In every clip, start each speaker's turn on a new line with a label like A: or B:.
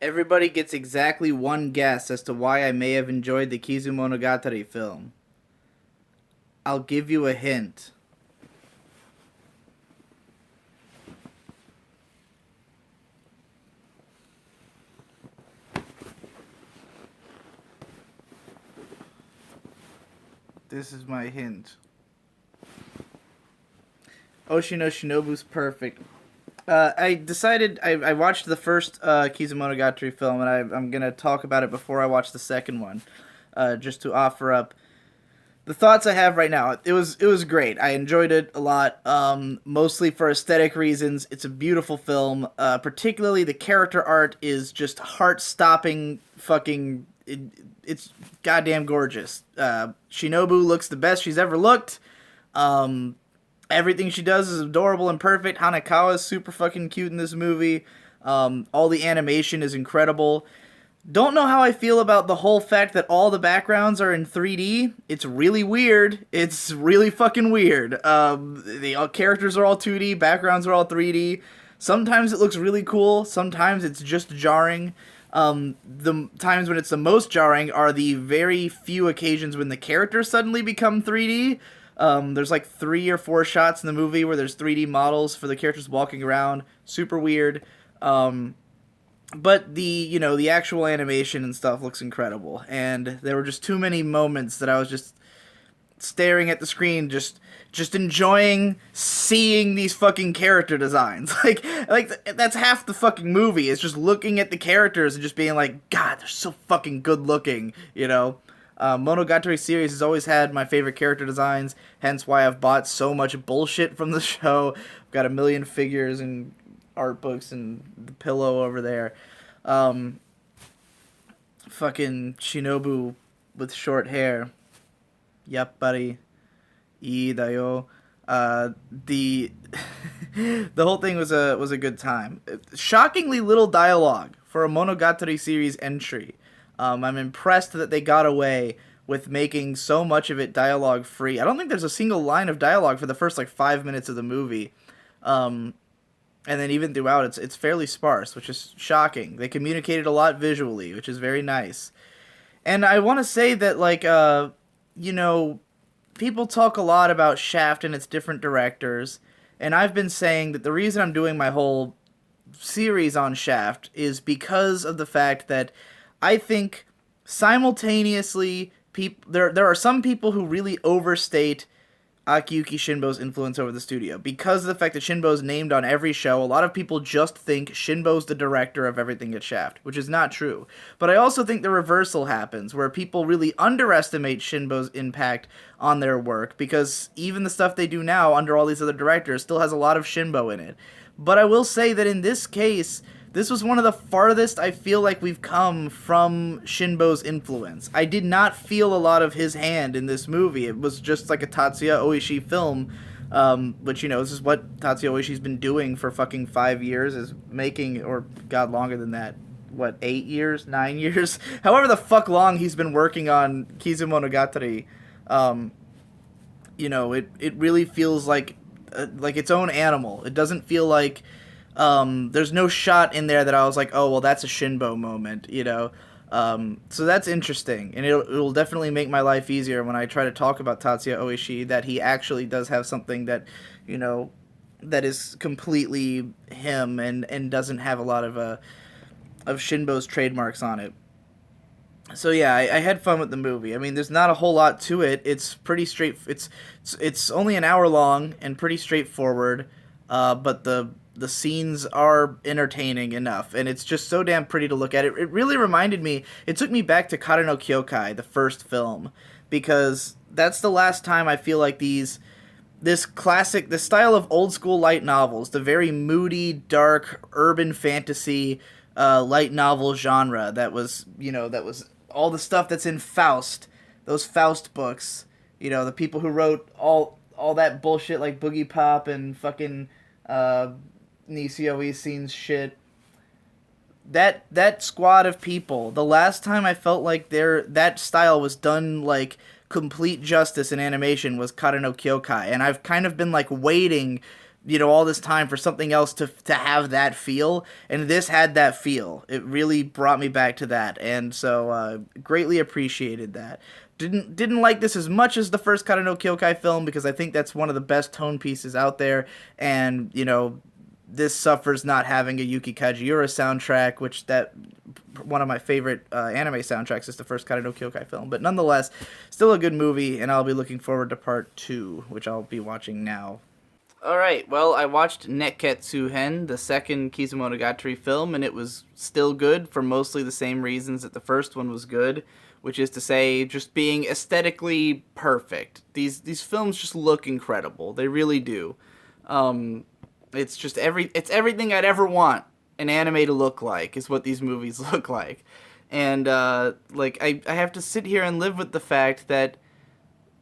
A: Everybody gets exactly one guess as to why I may have enjoyed the Kizumonogatari film. I'll give you a hint. This is my hint. Oshino Shinobu's perfect. I decided I watched the first Kizumonogatari film, and I'm gonna talk about it before I watch the second one, just to offer up the thoughts I have right now. It was great. I enjoyed it a lot, mostly for aesthetic reasons. It's a beautiful film. Particularly the character art is just heart stopping. Fucking, it's goddamn gorgeous. Shinobu looks the best she's ever looked. Um, Everything she does is adorable and perfect. Hanekawa is super fucking cute in this movie. All the animation is incredible. Don't know how I feel about the whole fact that all the backgrounds are in 3D. It's really weird. It's really fucking weird. The characters are all 2D, backgrounds are all 3D. Sometimes it looks really cool. Sometimes it's just jarring. The times when it's the most jarring are the very few occasions when the characters suddenly become 3D. There's like 3 or 4 shots in the movie where there's 3D models for the characters walking around. Super weird. But the actual animation and stuff looks incredible. And there were just too many moments that I was just staring at the screen, just enjoying seeing these fucking character designs. Like that's half the fucking movie. It's just looking at the characters and just being like, God, they're so fucking good looking. Monogatari series has always had my favorite character designs, hence why I've bought so much bullshit from the show. I've got a million figures and art books and the pillow over there. Um, Fucking Shinobu with short hair. Yep, buddy. Ii da yo. The the whole thing was a good time. Shockingly little dialogue for a Monogatari series entry. I'm impressed that they got away with making so much of it dialogue free. I don't think there's a single line of dialogue for the first like 5 minutes of the movie. Um, and then even throughout, it's fairly sparse, which is shocking. They communicated a lot visually, which is very nice. And I want to say that you know, people talk a lot about Shaft and its different directors, and I've been saying that the reason I'm doing my whole series on Shaft is because of the fact that I think simultaneously there are some people who really overstate Akiyuki Shinbo's influence over the studio. Because of the fact that Shinbo's named on every show, a lot of people just think Shinbo's the director of everything at Shaft, which is not true. But I also think the reversal happens, where people really underestimate Shinbo's impact on their work, because even the stuff they do now under all these other directors still has a lot of Shinbo in it. But I will say that in this case, this was one of the farthest I feel like we've come from Shinbo's influence. I did not feel a lot of his hand in this movie. It was just like a Tatsuya Oishi film, which, this is what Tatsuya Oishi's been doing for fucking 5 years, is making, or god, longer than that, what, 8 years, 9 years? However the fuck long he's been working on Kizumonogatari. It really feels like its own animal. It doesn't feel like there's no shot in there that I was like, oh, well, that's a Shinbo moment. So that's interesting, and it'll definitely make my life easier when I try to talk about Tatsuya Oishi, that he actually does have something that, that is completely him, and doesn't have a lot of Shinbo's trademarks on it. So yeah, I had fun with the movie. I mean, there's not a whole lot to it. It's pretty straight. It's only an hour long and pretty straightforward. But the scenes are entertaining enough, and it's just so damn pretty to look at. It really reminded me. It took me back to Kare no Kyokai, the first film, because that's the last time I feel like this style of old school light novels, the very moody, dark, urban fantasy light novel genre that was all the stuff that's in Faust, those Faust books. The people who wrote all that bullshit like Boogie Pop and fucking Nisio scenes shit. That squad of people, the last time I felt like that style was done like complete justice in animation was Kare no Kyokai, and I've kind of been like waiting all this time for something else to have that feel, and this had that feel. It really brought me back to that, and so greatly appreciated that. Didn't like this as much as the first Kara no Kyokai film, because I think that's one of the best tone pieces out there, and this suffers not having a Yuki Kajiura soundtrack, which that one of my favorite anime soundtracks is the first Kara no Kyokai film. But nonetheless, still a good movie, and I'll be looking forward to part 2, which I'll be watching now. Alright, well, I watched Nekketsu-hen, the second Kizumonogatari film, and it was still good for mostly the same reasons that the first one was good, which is to say, just being aesthetically perfect. These films just look incredible. They really do. It's just it's everything I'd ever want an anime to look like, is what these movies look like. And, I have to sit here and live with the fact that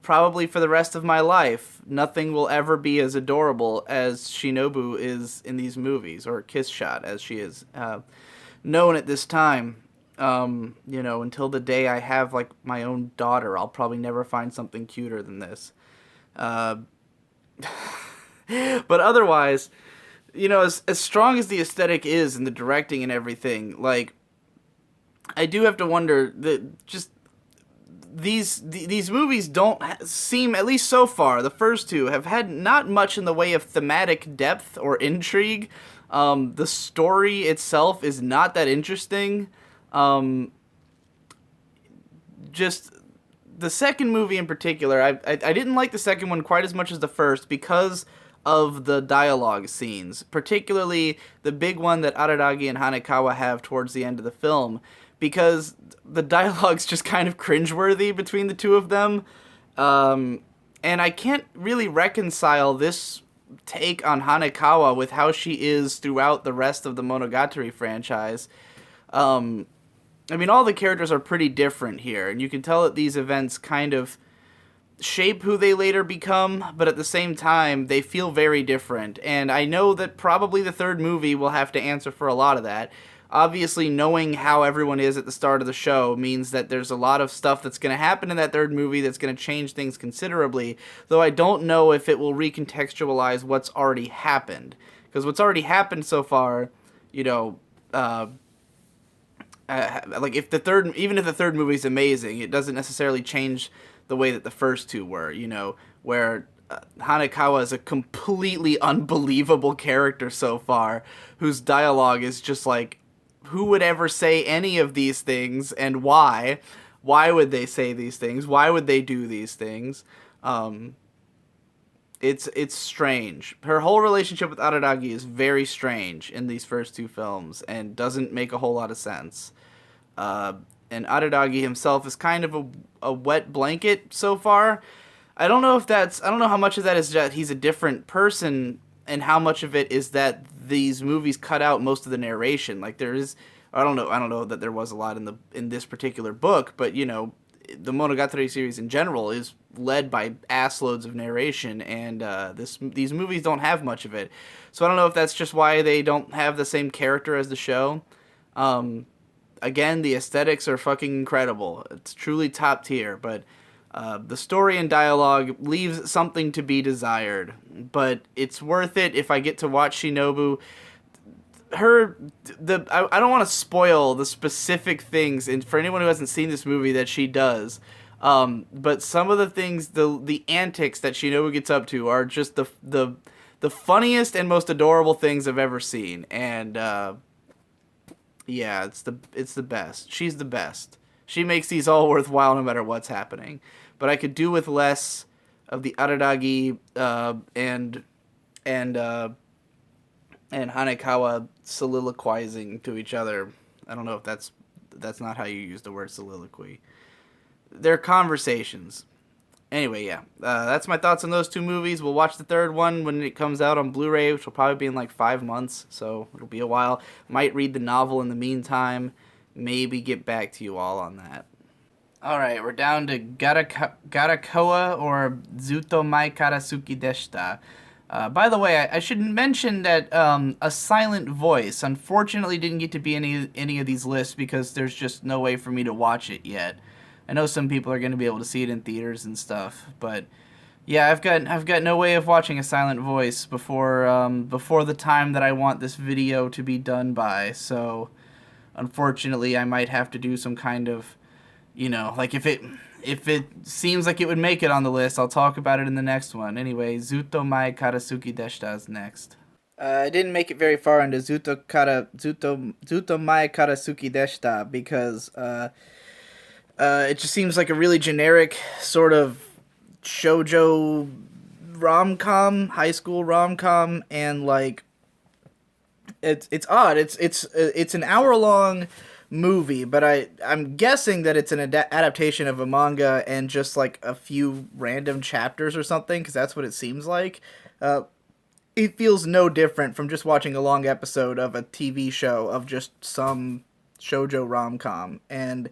A: probably for the rest of my life, nothing will ever be as adorable as Shinobu is in these movies, or Kiss Shot, as she is known at this time. Until the day I have, my own daughter, I'll probably never find something cuter than this. But otherwise, as strong as the aesthetic is and the directing and everything, I do have to wonder that just these movies don't seem, at least so far, the first two have had not much in the way of thematic depth or intrigue. The story itself is not that interesting. Just the second movie in particular, I didn't like the second one quite as much as the first because of the dialogue scenes, particularly the big one that Araragi and Hanekawa have towards the end of the film, because the dialogue's just kind of cringeworthy between the two of them, and I can't really reconcile this take on Hanekawa with how she is throughout the rest of the Monogatari franchise. All the characters are pretty different here, and you can tell that these events kind of shape who they later become, but at the same time, they feel very different, and I know that probably the third movie will have to answer for a lot of that. Obviously, knowing how everyone is at the start of the show means that there's a lot of stuff that's going to happen in that third movie that's going to change things considerably, though I don't know if it will recontextualize what's already happened. Because what's already happened so far, even if the third movie is amazing, it doesn't necessarily change the way that the first two were, where Hanekawa is a completely unbelievable character so far, whose dialogue is just who would ever say any of these things, and why? Why would they say these things? Why would they do these things? It's strange. Her whole relationship with Araragi is very strange in these first two films, and doesn't make a whole lot of sense. And Araragi himself is kind of a wet blanket so far. I don't know how much of that is that he's a different person, and how much of it is that these movies cut out most of the narration. There is, I don't know that there was a lot in this particular book, but the Monogatari series in general is led by assloads of narration, and these movies don't have much of it. So I don't know if that's just why they don't have the same character as the show. Again, the aesthetics are fucking incredible. It's truly top tier, but the story and dialogue leaves something to be desired, but it's worth it if I get to watch Shinobu. I don't want to spoil the specific things, and for anyone who hasn't seen this movie, that she does. But some of the things, the antics that Shinobu gets up to are just the funniest and most adorable things I've ever seen, and yeah, it's the best. She's the best. She makes these all worthwhile no matter what's happening. But I could do with less of the Araragi and Hanekawa soliloquizing to each other. I don't know if that's not how you use the word soliloquy. They're conversations. Anyway, yeah. That's my thoughts on those two movies. We'll watch the third one when it comes out on Blu-ray, which will probably be in 5 months, so it'll be a while. Might read the novel in the meantime. Maybe get back to you all on that. Alright, we're down to Garakowa, or Zutto Mai Karasuki Deshita. By the way, I should mention that a silent voice unfortunately didn't get to be any of these lists because there's just no way for me to watch it yet. I know some people are going to be able to see it in theaters and stuff, but Yeah, I've got no way of watching a silent voice before the time that I want this video to be done by. So unfortunately, I might have to do some kind of, like if it seems like it would make it on the list, I'll talk about it in the next one. Anyway, Zutto Mai Karasuki Deshita is next. I didn't make it very far into Zutto Mai Karasuki Deshita because it just seems like a really generic sort of shoujo rom-com, high school rom-com, and like it's odd. It's an hour long movie, but I'm guessing that it's an adaptation of a manga and just like a few random chapters or something, because that's what it seems like. It feels no different from just watching a long episode of a TV show of just some shoujo rom-com. And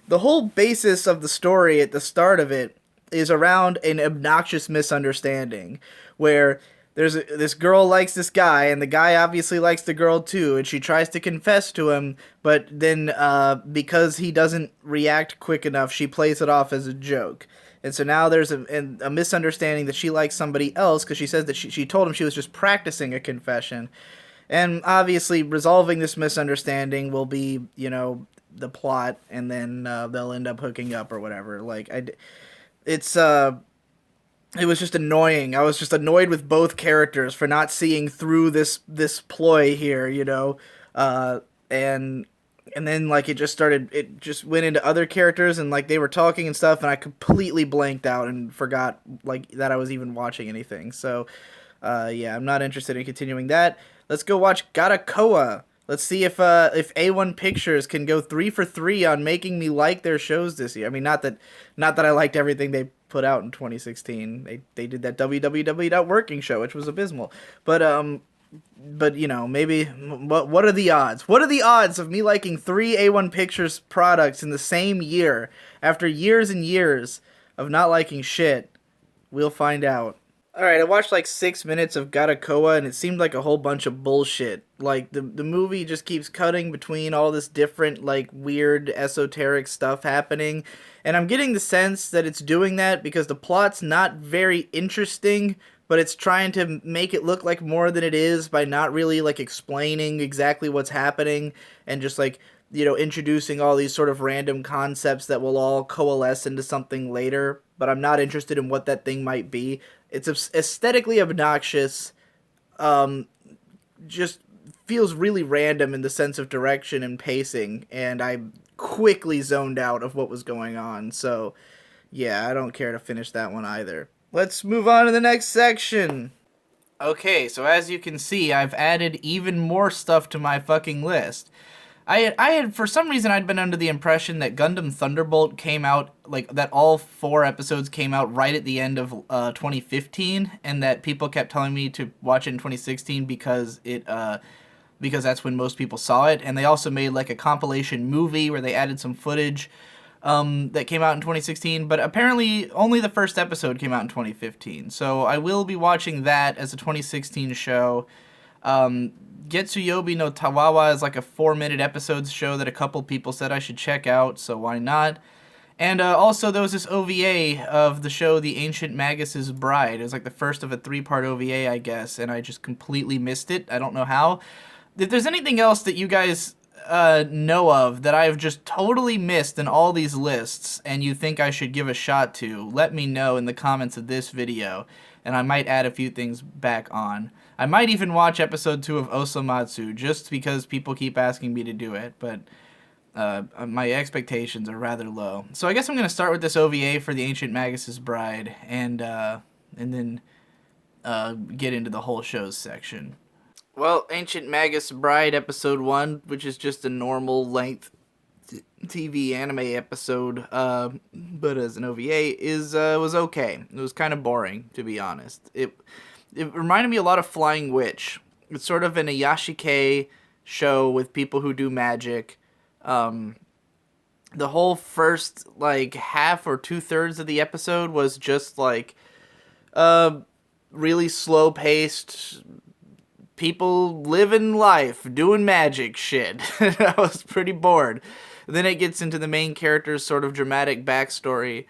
A: the whole basis of the story at the start of it is around an obnoxious misunderstanding where this girl likes this guy, and the guy obviously likes the girl too, and she tries to confess to him, but then because he doesn't react quick enough, she plays it off as a joke. And so now there's a misunderstanding that she likes somebody else because she says that she told him she was just practicing a confession. And obviously resolving this misunderstanding will be, the plot, and then they'll end up hooking up or whatever. It's it was just annoying. I was just annoyed with both characters for not seeing through this ploy here, and then like it just went into other characters, and like they were talking and stuff, and I completely blanked out and forgot like that I was even watching anything. So yeah, I'm not interested in continuing that. Let's go watch Garakowa. Let's see if A1 Pictures can go 3 for 3 on making me like their shows this year. I mean, not that I liked everything they put out in 2016. They did that www.working show, which was abysmal. But maybe what are the odds? What are the odds of me liking 3 A1 Pictures products in the same year after years and years of not liking shit? We'll find out. Alright, I watched like 6 minutes of Garakowa, and it seemed like a whole bunch of bullshit. Like, the movie just keeps cutting between all this different, like, weird, esoteric stuff happening. And I'm getting the sense that it's doing that because the plot's not very interesting, but it's trying to make it look like more than it is by not really, like, explaining exactly what's happening and just, like, introducing all these sort of random concepts that will all coalesce into something later. But I'm not interested in what that thing might be. It's aesthetically obnoxious, just feels really random in the sense of direction and pacing, and I quickly zoned out of what was going on, so yeah, I don't care to finish that one either. Let's move on to the next section. Okay, so as you can see, I've added even more stuff to my fucking list. I had, for some reason, I'd been under the impression that Gundam Thunderbolt came out, like, that all 4 episodes came out right at the end of 2015, and that people kept telling me to watch it in 2016 because because that's when most people saw it, and they also made, like, a compilation movie where they added some footage that came out in 2016, but apparently only the first episode came out in 2015, so I will be watching that as a 2016 show. Getsuyobi no Tawawa is like a 4-minute episodes show that a couple people said I should check out, so why not? And also there was this OVA of the show The Ancient Magus' Bride. It was like the first of a 3-part OVA, I guess, and I just completely missed it. I don't know how. If there's anything else that you guys know of that I've just totally missed in all these lists and you think I should give a shot to, let me know in the comments of this video, and I might add a few things back on. I might even watch episode 2 of Osomatsu, just because people keep asking me to do it, but my expectations are rather low. So I guess I'm going to start with this OVA for The Ancient Magus' Bride, and then get into the whole shows section. Well, Ancient Magus Bride episode 1, which is just a normal length TV anime episode, but as an OVA, was okay. It was kind of boring, to be honest. It reminded me a lot of Flying Witch. It's sort of an Ayashike show with people who do magic. The whole first, like, half or 2/3 of the episode was just, like, really slow-paced people living life, doing magic shit. I was pretty bored. Then it gets into the main character's sort of dramatic backstory,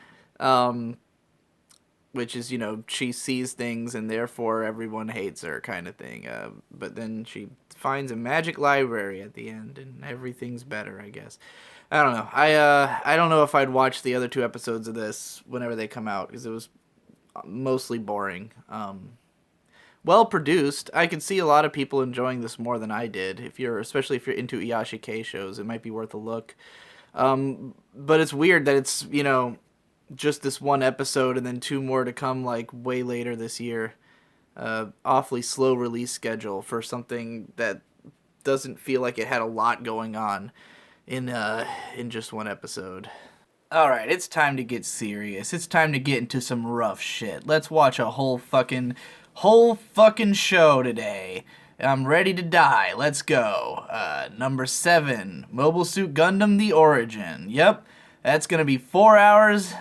A: which is, she sees things and therefore everyone hates her kind of thing. But then she finds a magic library at the end and everything's better, I guess. I don't know. I don't know if I'd watch the other 2 episodes of this whenever they come out because it was mostly boring. Well produced. I could see a lot of people enjoying this more than I did. Especially if you're into Iyashikei shows, it might be worth a look. But it's weird that it's, just this 1 episode and then 2 more to come like way later this year. Awfully slow release schedule for something that doesn't feel like it had a lot going on in just 1 episode. Alright, it's time to get serious. It's time to get into some rough shit. Let's watch a whole fucking show today. I'm ready to die. Let's go. Number 7, Mobile Suit Gundam: The Origin. Yep, that's gonna be 4 hours.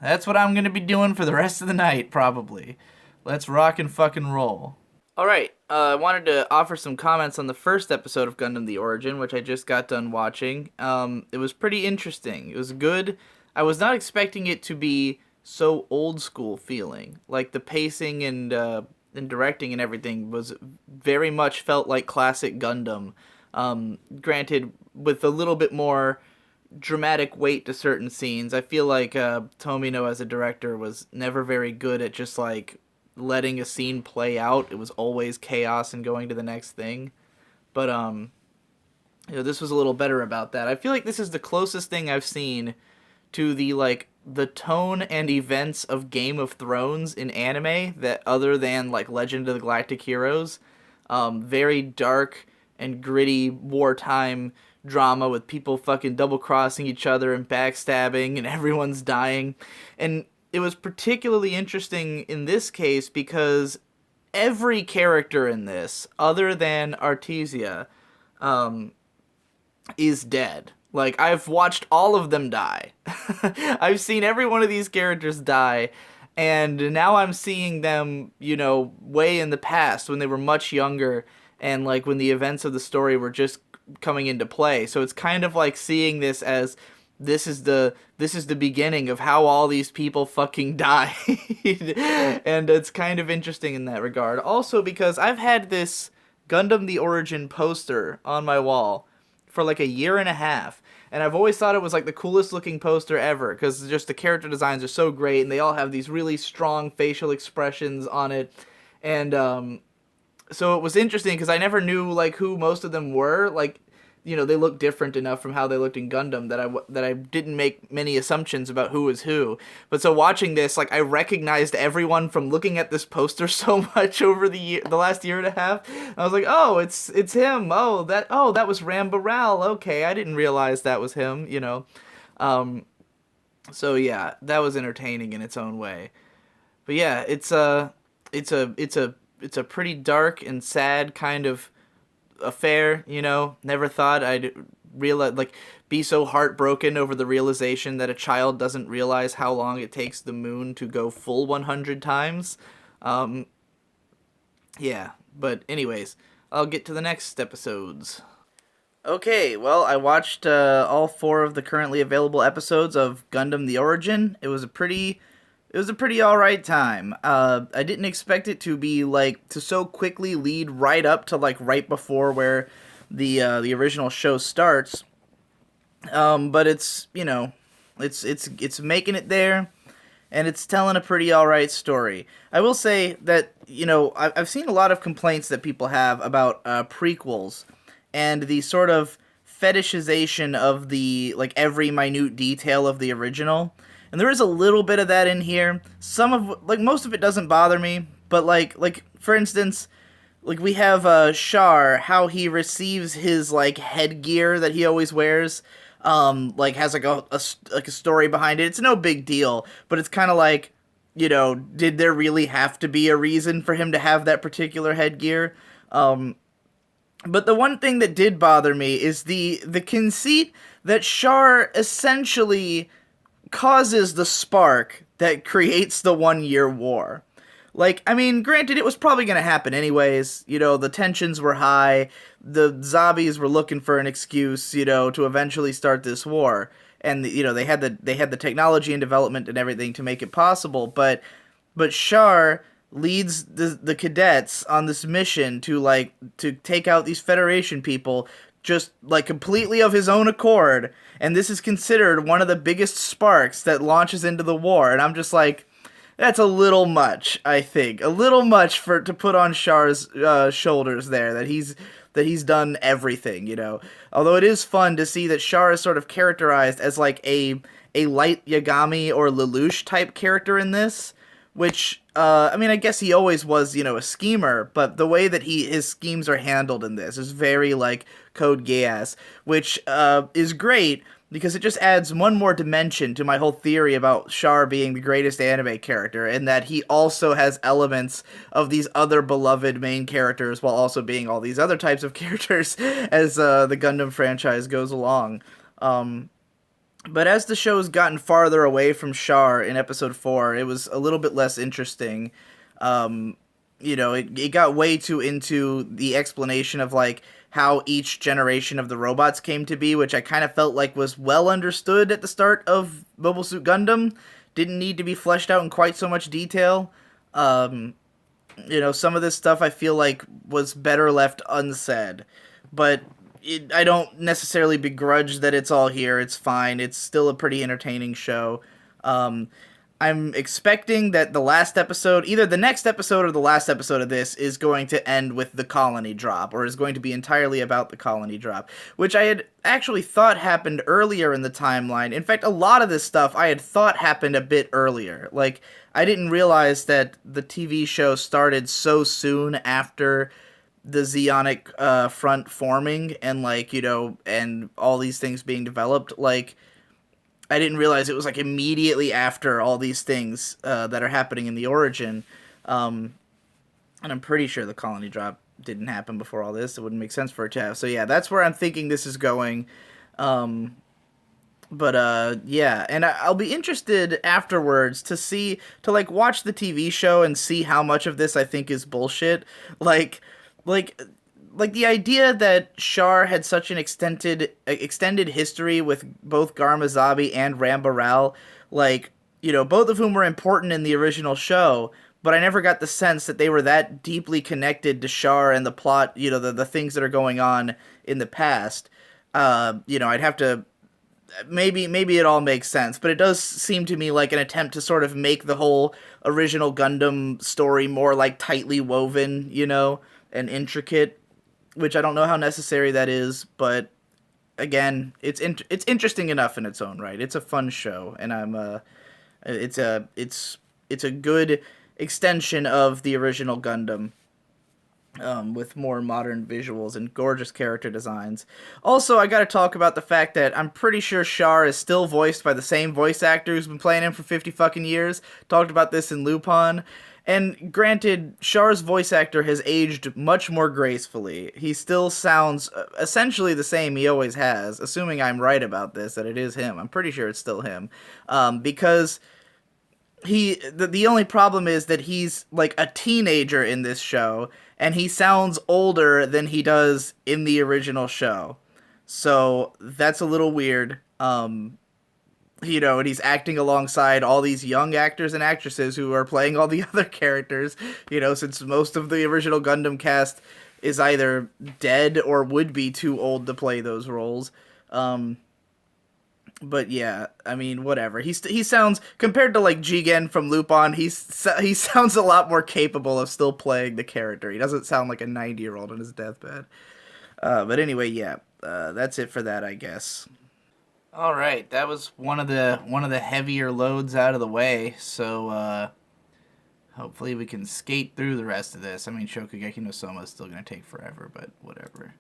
A: That's what I'm gonna be doing for the rest of the night, probably. Let's rock and fucking roll. Alright, I wanted to offer some comments on the first episode of Gundam: The Origin, which I just got done watching. It was pretty interesting. It was good. I was not expecting it to be so old school feeling. Like, the pacing and directing and everything was very much felt like classic Gundam. Granted, with a little bit more dramatic weight to certain scenes. I feel like Tomino as a director was never very good at just like letting a scene play out. It was always chaos and going to the next thing. But this was a little better about that. I feel like this is the closest thing I've seen to the tone and events of Game of Thrones in anime, that other than like Legend of the Galactic Heroes. Very dark and gritty wartime drama with people fucking double-crossing each other and backstabbing and everyone's dying. And it was particularly interesting in this case because every character in this, other than Artesia, is dead. Like, I've watched all of them die. I've seen every one of these characters die, and now I'm seeing them, way in the past when they were much younger and like when the events of the story were just coming into play. So it's kind of like seeing this as this is the beginning of how all these people fucking died. And it's kind of interesting in that regard. Also because I've had this Gundam: The Origin poster on my wall for like a year and a half. And I've always thought it was like the coolest looking poster ever because just the character designs are so great and they all have these really strong facial expressions on it. And so it was interesting because I never knew like who most of them were. Like, they look different enough from how they looked in Gundam that I didn't make many assumptions about who was who. But so watching this, like, I recognized everyone from looking at this poster so much over the last year and a half. I was like, oh, it's him. Oh, that was Ram Baral. Okay, I didn't realize that was him. So yeah, that was entertaining in its own way. But yeah, it's a pretty dark and sad kind of affair, Never thought I'd be so heartbroken over the realization that a child doesn't realize how long it takes the moon to go full 100 times. Yeah, but anyways, I'll get to the next episodes. Okay, well, I watched all 4 of the currently available episodes of Gundam: The Origin. It was a pretty alright time. I didn't expect it to be to so quickly lead right up to right before where the original show starts. But it's it's making it there, and it's telling a pretty alright story. I will say that I've seen a lot of complaints that people have about prequels and the sort of fetishization of the every minute detail of the original. And there is a little bit of that in here. Most of it doesn't bother me, but for instance, we have Char, how he receives his headgear that he always wears, has a story behind it. It's no big deal, but it's kind of did there really have to be a reason for him to have that particular headgear? But the one thing that did bother me is the conceit that Char essentially causes the spark that creates the 1-year war. Granted, it was probably going to happen anyways. The tensions were high. The zombies were looking for an excuse, to eventually start this war. And, they had the technology and development and everything to make it possible. But but Char leads the cadets on this mission to take out these Federation people just like completely of his own accord, and this is considered one of the biggest sparks that launches into the war. And I'm just like, that's a little much. I think a little much to put on Char's shoulders there. That he's done everything, you know. Although it is fun to see that Char is sort of characterized as like a light Yagami or Lelouch type character in this, which I mean, I guess he always was, you know, a schemer, but the way that his schemes are handled in this is very like Code Geass, which is great because it just adds one more dimension to my whole theory about Char being the greatest anime character, and that he also has elements of these other beloved main characters while also being all these other types of characters as the Gundam franchise goes along. But as the show's gotten farther away from Char in episode 4, it was a little bit less interesting. You know, it got way too into the explanation of like how each generation of the robots came to be, which I kind of felt like was well understood at the start of Mobile Suit Gundam. Didn't need to be fleshed out in quite so much detail. You know, some of this stuff I feel like was better left unsaid. But I don't necessarily begrudge that it's all here. It's fine. It's still a pretty entertaining show. I'm expecting that the last episode, either the next episode or the last episode of this, is going to end with the colony drop, or is going to be entirely about the colony drop, which I had actually thought happened earlier in the timeline. In fact, a lot of this stuff I had thought happened a bit earlier. Like, I didn't realize that the TV show started so soon after the Zeonic front forming and, like, you know, and all these things being developed. Like, I didn't realize it was like immediately after all these things that are happening in the origin. And I'm pretty sure the colony drop didn't happen before all this. It wouldn't make sense for it to have. So yeah, that's where I'm thinking this is going. Yeah, and I'll be interested afterwards to like watch the TV show and see how much of this I think is bullshit. Like the idea that Char had such an extended history with both Garmazabi and Rambaral, like, you know, both of whom were important in the original show, but I never got the sense that they were that deeply connected to Char and the plot, you know, the things that are going on in the past. You know, I'd have to, maybe it all makes sense, but it does seem to me like an attempt to sort of make the whole original Gundam story more, like, tightly woven, you know, and intricate, which I don't know how necessary that is, but again, it's interesting enough in its own right. It's a fun show, and it's a good extension of the original Gundam, with more modern visuals and gorgeous character designs. Also, I gotta talk about the fact that I'm pretty sure Char is still voiced by the same voice actor who's been playing him for 50 fucking years. Talked about this in Lupin. And granted, Char's voice actor has aged much more gracefully. He still sounds essentially the same he always has, assuming I'm right about this, that it is him. I'm pretty sure it's still him. Because the only problem is that he's like a teenager in this show, and he sounds older than he does in the original show. So that's a little weird. You know, and he's acting alongside all these young actors and actresses who are playing all the other characters, you know, since most of the original Gundam cast is either dead or would be too old to play those roles. But yeah, I mean, whatever. He sounds, compared to like Jigen from Lupin, he sounds a lot more capable of still playing the character. He doesn't sound like a 90-year-old on his deathbed. But anyway, yeah, that's it for that, I guess. All right, that was one of the heavier loads out of the way, so hopefully we can skate through the rest of this. I mean, Shokugeki no Soma is still going to take forever, but whatever.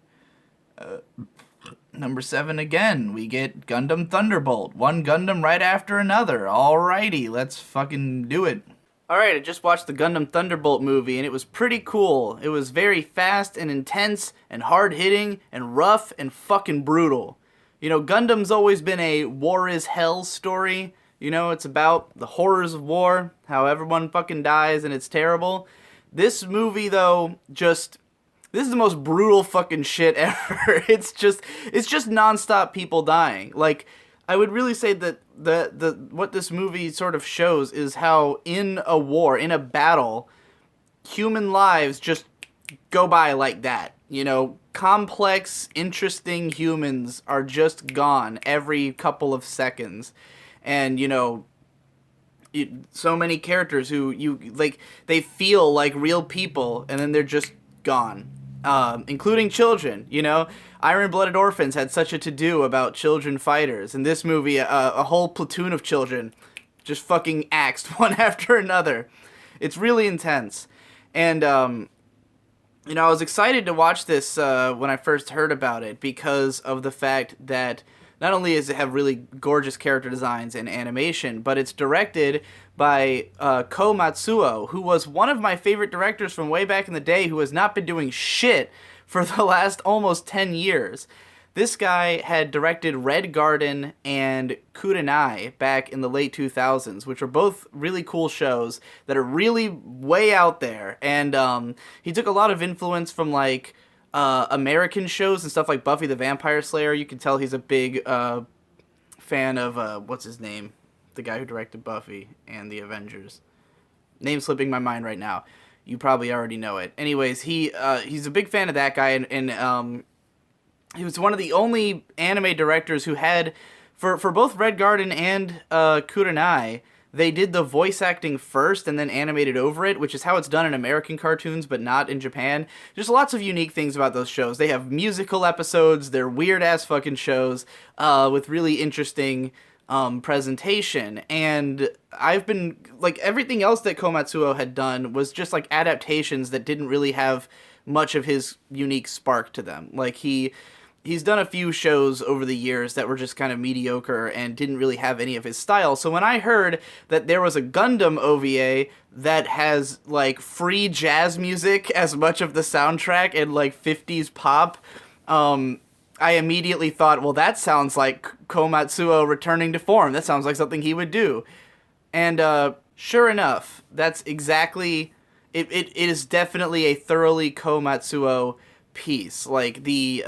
A: Number 7 again, we get Gundam Thunderbolt. One Gundam right after another. Alrighty, let's fucking do it. Alright, I just watched the Gundam Thunderbolt movie, and it was pretty cool. It was very fast and intense and hard-hitting and rough and fucking brutal. You know, Gundam's always been a war is hell story. You know, it's about the horrors of war, how everyone fucking dies and it's terrible. This movie, though, this is the most brutal fucking shit ever. It's just nonstop people dying. Like, I would really say that the what this movie sort of shows is how in a war, in a battle, human lives just go by like that. You know, complex, interesting humans are just gone every couple of seconds. And, you know, so many characters who you like, they feel like real people and then they're just gone, including children. You know, Iron Blooded Orphans had such a to-do about children fighters. In this movie, a whole platoon of children just fucking axed one after another. It's really intense. And you know, I was excited to watch this when I first heard about it because of the fact that not only does it have really gorgeous character designs and animation, but it's directed by Ko Matsuo, who was one of my favorite directors from way back in the day, who has not been doing shit for the last almost 10 years. This guy had directed Red Garden and Kurenai back in the late 2000s, which are both really cool shows that are really way out there. And he took a lot of influence from, like, American shows and stuff like Buffy the Vampire Slayer. You can tell he's a big fan of, what's his name? The guy who directed Buffy and the Avengers. Name's slipping my mind right now. You probably already know it. Anyways, he's a big fan of that guy, and he was one of the only anime directors who had, for both Red Garden and Kurenai, they did the voice acting first and then animated over it, which is how it's done in American cartoons, but not in Japan. There's lots of unique things about those shows. They have musical episodes, they're weird-ass fucking shows, with really interesting presentation. And I've been, like, everything else that Komatsuo had done was just, like, adaptations that didn't really have much of his unique spark to them. Like, he's done a few shows over the years that were just kind of mediocre and didn't really have any of his style. So when I heard that there was a Gundam OVA that has, like, free jazz music as much of the soundtrack and, like, 50s pop, I immediately thought, well, that sounds like Komatsuo returning to form. That sounds like something he would do. And sure enough, that's exactly... It is definitely a thoroughly Komatsuo piece. Like, the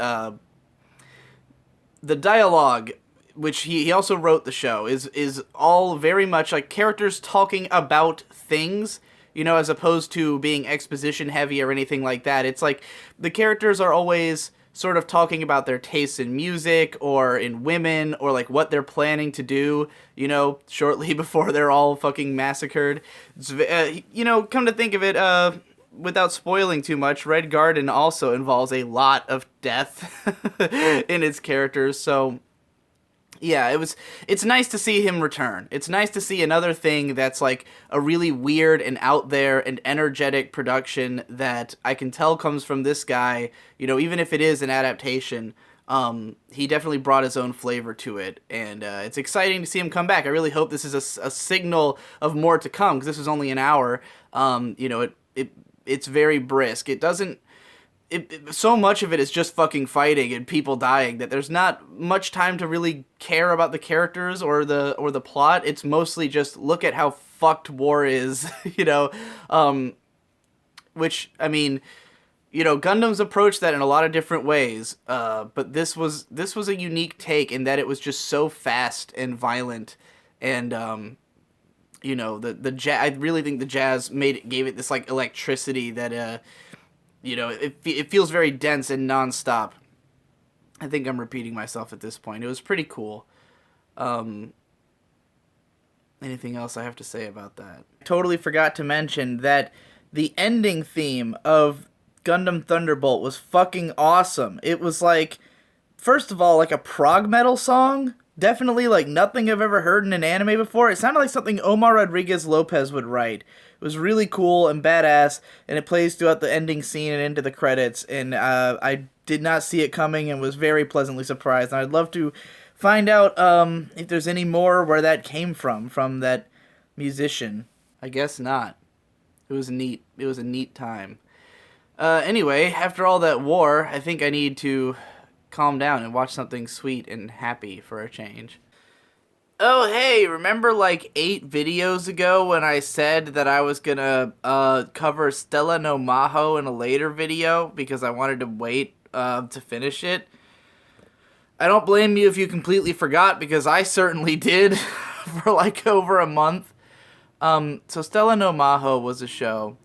A: dialogue, which he also wrote the show, is all very much like characters talking about things, you know, as opposed to being exposition heavy or anything like that. It's like the characters are always sort of talking about their tastes in music or in women or like what they're planning to do, you know, shortly before they're all fucking massacred. You know, come to think of it, without spoiling too much, Red Garden also involves a lot of death in its characters, so yeah, it's nice to see him return. It's nice to see another thing that's like a really weird and out there and energetic production that I can tell comes from this guy, you know, even if it is an adaptation. He definitely brought his own flavor to it, and it's exciting to see him come back. I really hope this is a signal of more to come, because this was only an hour. You know, it's very brisk. It doesn't... so much of it is just fucking fighting and people dying that there's not much time to really care about the characters or the plot. It's mostly just look at how fucked war is, you know, which, I mean, you know, Gundam's approached that in a lot of different ways, but this was a unique take in that it was just so fast and violent, and you know, the jazz. I really think the jazz gave it this like electricity that you know, it feels very dense and nonstop. I think I'm repeating myself at this point. It was pretty cool. Anything else I have to say about that? Totally forgot to mention that the ending theme of Gundam Thunderbolt was fucking awesome. It was like, first of all, like a prog metal song. Definitely like nothing I've ever heard in an anime before. It sounded like something Omar Rodriguez Lopez would write. It was really cool and badass, and it plays throughout the ending scene and into the credits, and I did not see it coming and was very pleasantly surprised. And I'd love to find out if there's any more where that came from that musician. I guess not. It was neat. It was a neat time. Anyway, after all that war, I think I need to calm down and watch something sweet and happy for a change. Oh, hey, remember like 8 videos ago when I said that I was gonna cover Stella no Mahou in a later video because I wanted to wait to finish it? I don't blame you if you completely forgot, because I certainly did for like over a month. So Stella no Mahou was a show.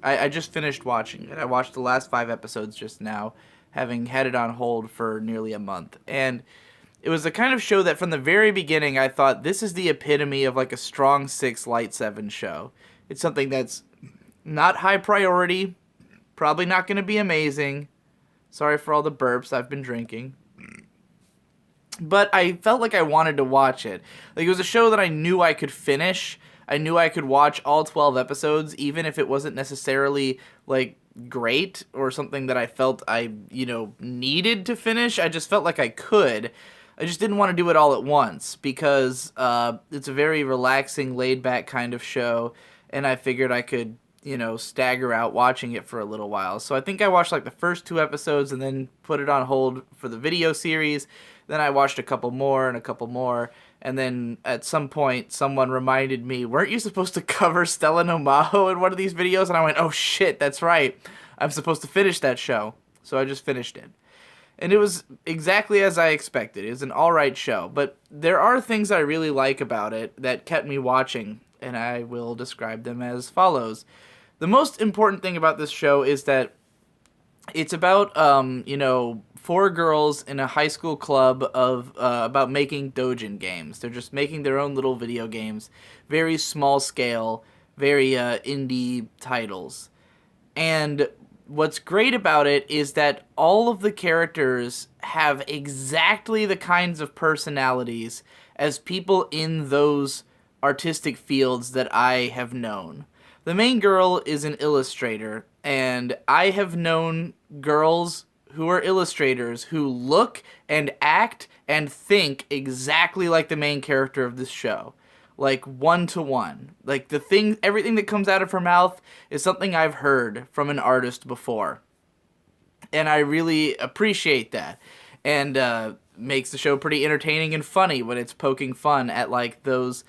A: I just finished watching it. I watched the last 5 episodes just now, having had it on hold for nearly a month. And it was the kind of show that from the very beginning I thought, this is the epitome of like a strong 6, light 7 show. It's something that's not high priority, probably not going to be amazing. Sorry for all the burps, I've been drinking. But I felt like I wanted to watch it. Like, it was a show that I knew I could finish. I knew I could watch all 12 episodes, even if it wasn't necessarily, like, great or something that I felt I, needed to finish. I just felt like I could. I just didn't want to do it all at once, because it's a very relaxing, laid-back kind of show, and I figured I could, stagger out watching it for a little while. So I think I watched, like, the first 2 episodes and then put it on hold for the video series. Then I watched a couple more and a couple more, and then at some point someone reminded me, weren't you supposed to cover Stella no Mahou in one of these videos? And I went, oh shit, that's right. I'm supposed to finish that show. So I just finished it. And it was exactly as I expected. It was an alright show, but there are things I really like about it that kept me watching, and I will describe them as follows. The most important thing about this show is that it's about, 4 girls in a high school club of about making doujin games. They're just making their own little video games, very small scale, very indie titles. And what's great about it is that all of the characters have exactly the kinds of personalities as people in those artistic fields that I have known. The main girl is an illustrator, and I have known girls who are illustrators who look and act and think exactly like the main character of this show. Like, 1-to-1. Like, everything that comes out of her mouth is something I've heard from an artist before. And I really appreciate that. And makes the show pretty entertaining and funny when it's poking fun at, like, those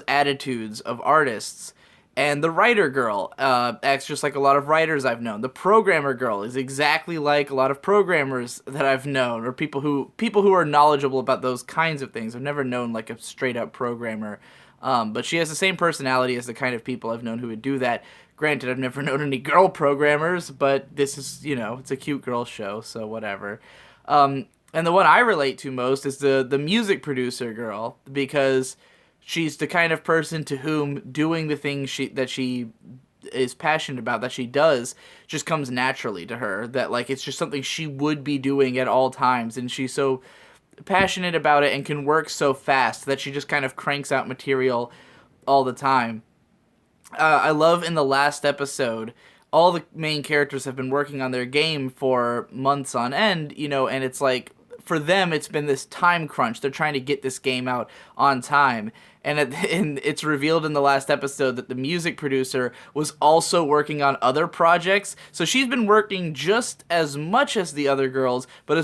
A: attitudes of artists. And the writer girl acts just like a lot of writers I've known. The programmer girl is exactly like a lot of programmers that I've known, or people who are knowledgeable about those kinds of things. I've never known like a straight up programmer, but she has the same personality as the kind of people I've known who would do that. Granted, I've never known any girl programmers, but this is, it's a cute girl show, so whatever. And the one I relate to most is the music producer girl, because she's the kind of person to whom doing the things that she is passionate about, that she does, just comes naturally to her. That, like, it's just something she would be doing at all times, and she's so passionate about it and can work so fast that she just kind of cranks out material all the time. I love in the last episode, all the main characters have been working on their game for months on end, and it's like, for them, it's been this time crunch. They're trying to get this game out on time. And it's revealed in the last episode that the music producer was also working on other projects. So she's been working just as much as the other girls, but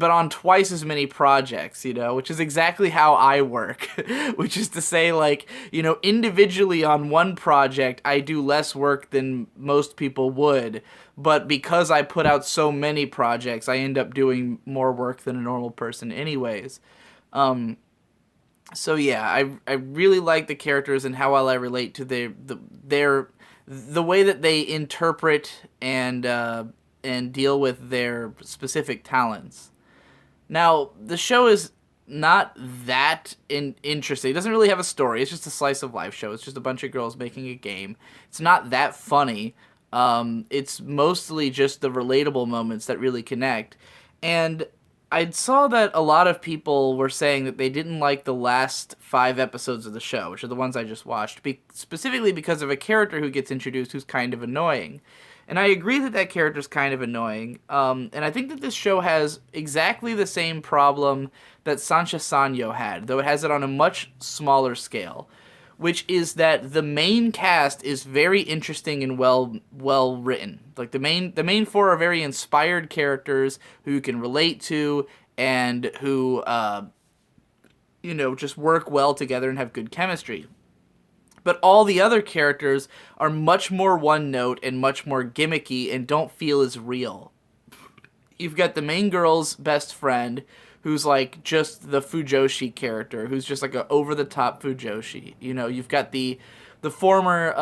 A: on twice as many projects, which is exactly how I work. Which is to say, like, individually on one project, I do less work than most people would. But because I put out so many projects, I end up doing more work than a normal person anyways. So yeah, I really like the characters and how well I relate to the way that they interpret and deal with their specific talents. Now, the show is not that interesting. It doesn't really have a story. It's just a slice of life show. It's just a bunch of girls making a game. It's not that funny. It's mostly just the relatable moments that really connect. And I saw that a lot of people were saying that they didn't like the last 5 episodes of the show, which are the ones I just watched, specifically because of a character who gets introduced who's kind of annoying. And I agree that character's kind of annoying, and I think that this show has exactly the same problem that Sancha Sanyo had, though it has it on a much smaller scale, which is that the main cast is very interesting and well written. Like, the main 4 are very inspired characters who you can relate to and who just work well together and have good chemistry. But all the other characters are much more one note and much more gimmicky and don't feel as real. you've got the main girl's best friend, who's like just the Fujoshi character, who's just like a over the top Fujoshi. You know, you've got the former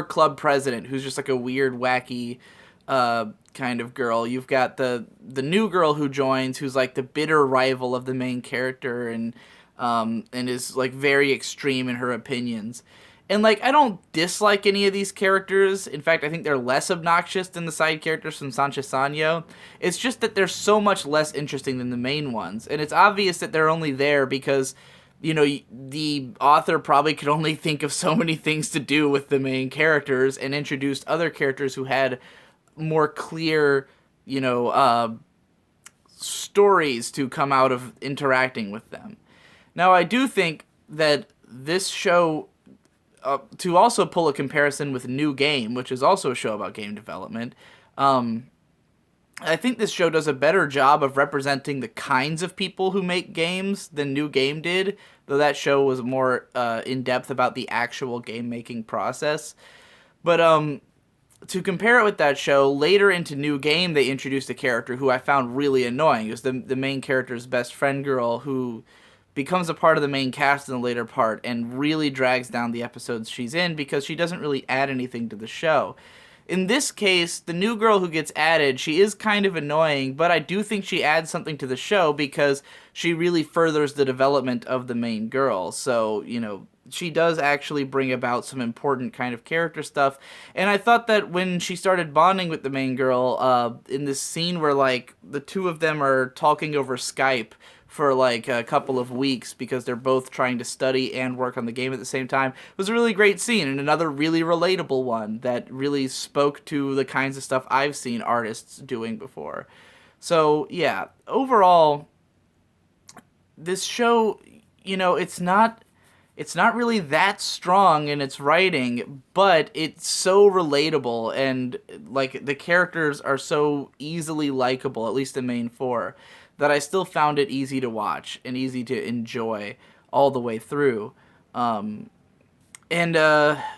A: club president, who's just like a weird, wacky kind of girl. You've got the new girl who joins, who's like the bitter rival of the main character, and is like very extreme in her opinions. And like, I don't dislike any of these characters. In fact, I think they're less obnoxious than the side characters from Sancha Sanyo. It's just that they're so much less interesting than the main ones, and it's obvious that they're only there because, you know, the author probably could only think of so many things to do with the main characters, and introduced other characters who had more clear, you know, stories to come out of interacting with them. Now, I do think that this show, to also pull a comparison with New Game, which is also a show about game development, I think this show does a better job of representing the kinds of people who make games than New Game did, though that show was more in-depth about the actual game-making process. But to compare it with that show, later into New Game, they introduced a character who I found really annoying. It was the main character's best friend girl, who becomes a part of the main cast in the later part and really drags down the episodes she's in because she doesn't really add anything to the show. In this case, the new girl who gets added, she is kind of annoying, but I do think she adds something to the show because she really furthers the development of the main girl. So, you know, she does actually bring about some important kind of character stuff. And I thought that when she started bonding with the main girl, in this scene where, like, the two of them are talking over Skype for like a couple of weeks because they're both trying to study and work on the game at the same time, it was a really great scene, and another really relatable one that really spoke to the kinds of stuff I've seen artists doing before. So yeah, overall, this show, you know, it's not really that strong in its writing, but it's so relatable, and like the characters are so easily likable, at least the main four, that I still found it easy to watch and easy to enjoy all the way through. And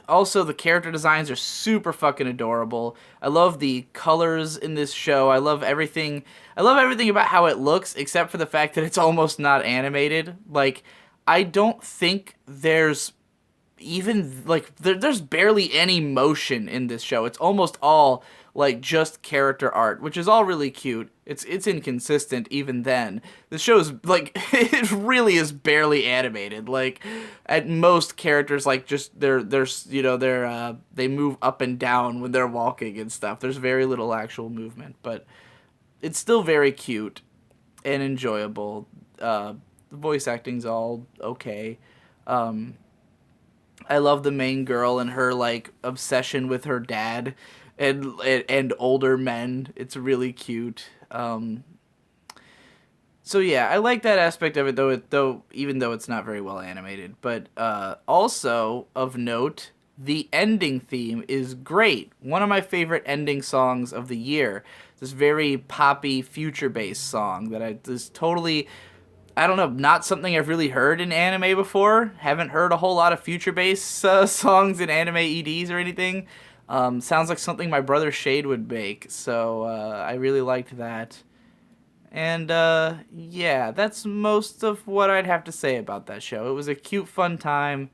A: also the character designs are super fucking adorable. I love the colors in this show. I love everything about how it looks, except for the fact that it's almost not animated. Like, I don't think there's even, like, there's barely any motion in this show. It's almost all like just character art, which is all really cute. It's inconsistent even then. The show's like it really is barely animated. Like, at most, characters like just they're you know, they move up and down when they're walking and stuff. There's very little actual movement, but it's still very cute and enjoyable. The voice acting's all okay. I love the main girl and her like obsession with her dad and older men. It's really cute. So yeah, I like that aspect of it, though even though it's not very well animated. But also of note, the ending theme is great. One of my favorite ending songs of the year. This very poppy, future-based song that is totally, I don't know, not something I've really heard in anime before. Haven't heard a whole lot of future-based songs in anime EDs or anything. Sounds like something my brother Shade would make, so I really liked that. And yeah, that's most of what I'd have to say about that show. It was a cute, fun time.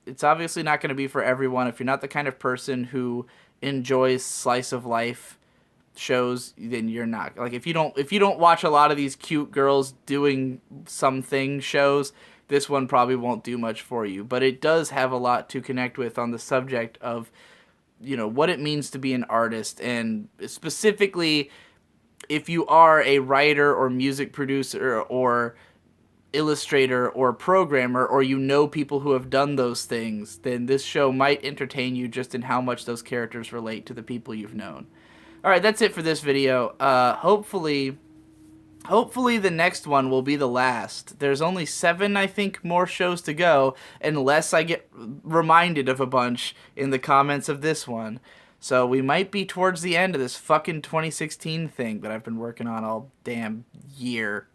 A: It's obviously not going to be for everyone. If you're not the kind of person who enjoys slice of life shows, then you're not. Like, if you don't watch a lot of these cute girls doing something shows, this one probably won't do much for you. But it does have a lot to connect with on the subject of, you know, what it means to be an artist, and specifically if you are a writer or music producer or illustrator or programmer, or you know people who have done those things, then this show might entertain you just in how much those characters relate to the people you've known. Alright, that's it for this video. Hopefully the next one will be the last. There's only 7, I think, more shows to go, unless I get reminded of a bunch in the comments of this one. So we might be towards the end of this fucking 2016 thing that I've been working on all damn year.